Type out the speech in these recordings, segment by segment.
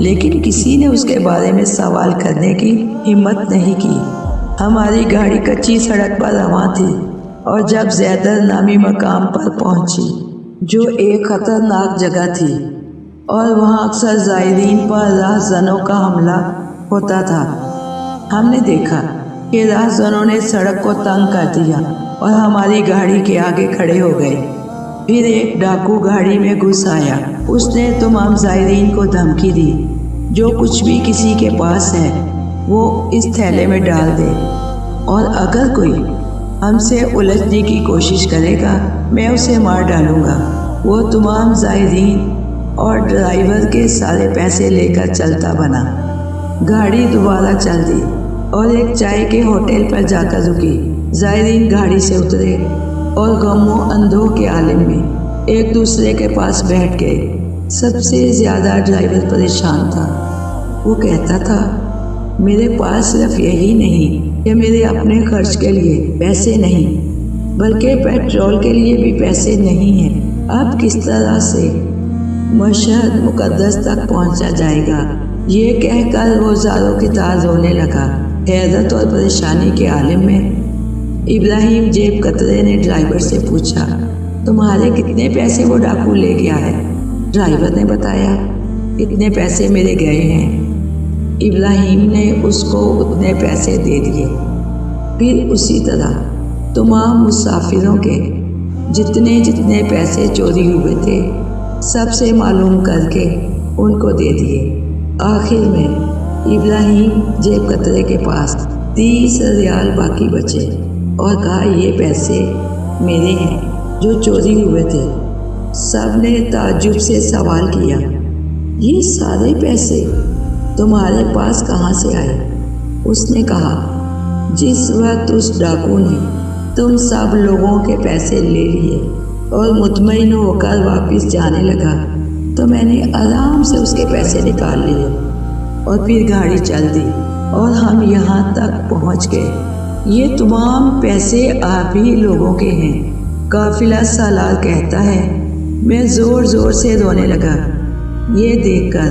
لیکن کسی نے اس کے بارے میں سوال کرنے کی ہمت نہیں کی۔ ہماری گاڑی کچی سڑک پر رواں تھی اور جب زیدر نامی مقام پر پہنچی جو ایک خطرناک جگہ تھی اور وہاں اکثر زائرین پر راہزنوں کا حملہ ہوتا تھا، ہم نے دیکھا کہ راہزنوں نے سڑک کو تنگ کر دیا اور ہماری گاڑی کے آگے کھڑے ہو گئے۔ پھر ایک ڈاکو گاڑی میں گھس آیا۔ اس نے تمام زائرین کو دھمکی دی، جو کچھ بھی کسی کے پاس ہے وہ اس تھیلے میں ڈال دے، اور اگر کوئی ہم سے الجھنے کی کوشش کرے گا میں اسے مار ڈالوں گا۔ وہ تمام زائرین اور ڈرائیور کے سارے پیسے لے کر چلتا بنا۔ گاڑی دوبارہ چل دی اور ایک چائے کے ہوٹل پر جا کر رکی۔ زائرین گاڑی سے اترے اور غم و اندوہ کے عالم میں ایک دوسرے کے پاس بیٹھ گئے۔ سب سے زیادہ ڈرائیور پریشان تھا۔ وہ کہتا تھا، میرے پاس صرف یہی نہیں کہ میرے اپنے خرچ کے لیے پیسے نہیں، بلکہ پیٹرول کے لیے بھی پیسے نہیں ہیں۔ اب کس طرح سے مشہد مقدس تک پہنچا جائے گا؟ یہ کہہ کر وہ زاروں کی طرح رونے لگا۔ حیرت اور پریشانی کے عالم میں ابراہیم جیب کترے نے ڈرائیور سے پوچھا، تمہارے کتنے پیسے وہ ڈاکو لے گیا ہے؟ ڈرائیور نے بتایا، اتنے پیسے میرے گئے ہیں۔ ابراہیم نے اس کو اتنے پیسے دے دیے۔ پھر اسی طرح تمام مسافروں کے جتنے پیسے چوری ہوئے تھے سب سے معلوم کر کے ان کو دے دیے۔ آخر میں ابراہیم جیب کترے کے پاس 30 ریال باقی بچے اور کہا، یہ پیسے میرے ہیں جو چوری ہوئے تھے۔ سب نے تعجب سے سوال کیا، یہ سارے پیسے تمہارے پاس کہاں سے آئے؟ اس نے کہا، جس وقت اس ڈاکو نے تم سب لوگوں کے پیسے لے لیے اور مطمئن ہو کر واپس جانے لگا تو میں نے آرام سے اس کے پیسے نکال لیے اور پھر گاڑی چل دی اور ہم یہاں تک پہنچ گئے۔ یہ تمام پیسے آپ ہی لوگوں کے ہیں۔ قافلہ سالار کہتا ہے، میں زور زور سے رونے لگا۔ یہ دیکھ کر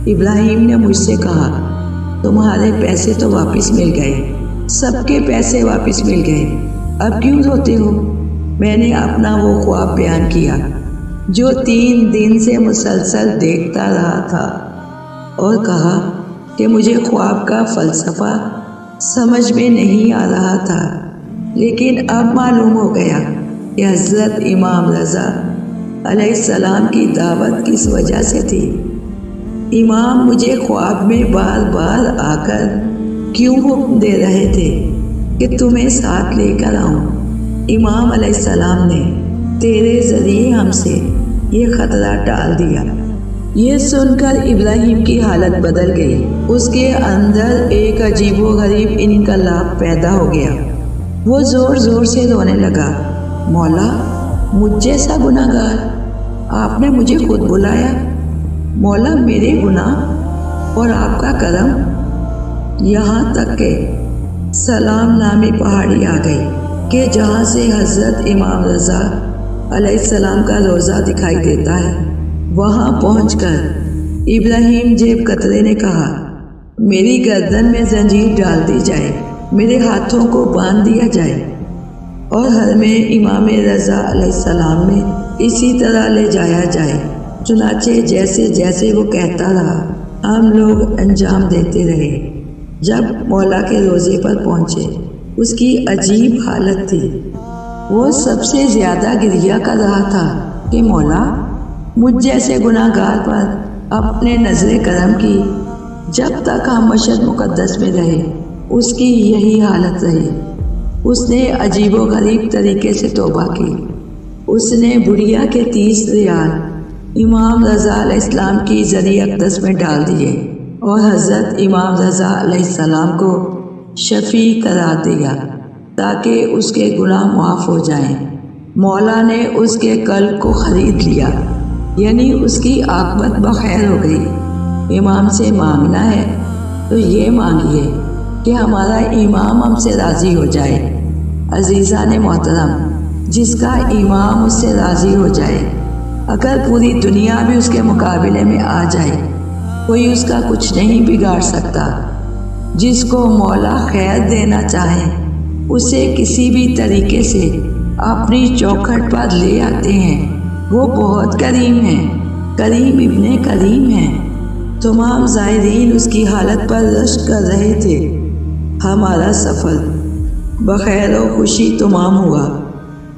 ابراہیم نے مجھ سے کہا، تمہارے پیسے تو واپس مل گئے، سب کے پیسے واپس مل گئے، اب کیوں روتے ہو؟ میں نے اپنا وہ خواب بیان کیا جو 3 دن سے مسلسل دیکھتا رہا تھا اور کہا کہ مجھے خواب کا فلسفہ سمجھ میں نہیں آ رہا تھا، لیکن اب معلوم ہو گیا کہ حضرت امام رضا علیہ السلام کی دعوت کس وجہ سے تھی۔ امام مجھے خواب میں بار بار آ کر کیوں حکم دے رہے تھے کہ تمہیں ساتھ لے کر آؤں؟ امام علیہ السلام نے تیرے ذریعے ہم سے یہ خطرہ ٹال دیا۔ یہ سن کر ابراہیم کی حالت بدل گئی۔ اس کے اندر ایک عجیب و غریب انقلاب پیدا ہو گیا۔ وہ زور زور سے رونے لگا، مولا، مجھ جیسا گناہ گار آپ نے مجھے خود بلایا۔ مولا، میرے گناہ اور آپ کا کرم، یہاں تک کہ سلام نامی پہاڑی آ گئی کہ جہاں سے حضرت امام رضا علیہ السلام کا روضہ دکھائی دیتا ہے۔ وہاں پہنچ کر ابراہیم جیب کترے نے کہا، میری گردن میں زنجیر ڈال دی جائے، میرے ہاتھوں کو باندھ دیا جائے اور حرم امام رضا علیہ السلام میں اسی طرح لے جایا جائے۔ چنانچہ جیسے جیسے وہ کہتا رہا ہم لوگ انجام دیتے رہے۔ جب مولا کے روضے پر پہنچے، اس کی عجیب حالت تھی۔ وہ سب سے زیادہ گریہ کر رہا تھا کہ مولا، مجھ جیسے گناہ گار پر اپنے نظر کرم کی۔ جب تک ہم مشہد مقدس میں رہے اس کی یہی حالت رہی۔ اس نے عجیب و غریب طریقے سے توبہ کی۔ اس نے بڑھیا کے 30 ریال امام رضا علیہ السلام کی زری اقدس میں ڈال دیے اور حضرت امام رضا علیہ السلام کو شفیع قرار دیا تاکہ اس کے گناہ معاف ہو جائیں۔ مولا نے اس کے قلب کو خرید لیا، یعنی اس کی عاقبت بخیر ہو گئی۔ امام سے مانگنا ہے تو یہ مانگیے کہ ہمارا امام ہم سے راضی ہو جائے۔ عزیزان محترم، جس کا امام اس سے راضی ہو جائے، اگر پوری دنیا بھی اس کے مقابلے میں آ جائے کوئی اس کا کچھ نہیں بگاڑ سکتا۔ جس کو مولا خیر دینا چاہے اسے کسی بھی طریقے سے اپنی چوکھٹ پر لے آتے ہیں۔ وہ بہت کریم ہیں، کریم ابن کریم ہیں۔ تمام زائرین اس کی حالت پر رشک کر رہے تھے۔ ہمارا سفر بخیر و خوشی تمام ہوا۔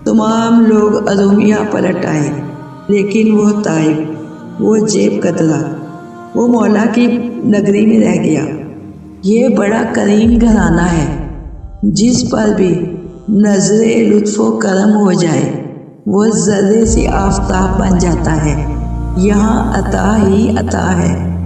تمام لوگ ارومیہ پلٹ آئے، لیکن وہ طائف، وہ جیب کترا، وہ مولا کی نگری میں رہ گیا۔ یہ بڑا کریم گھرانہ ہے، جس پر بھی نظر لطف و کرم ہو جائے وہ ذرے سی آفتاب بن جاتا ہے۔ یہاں عطا ہی عطا ہے۔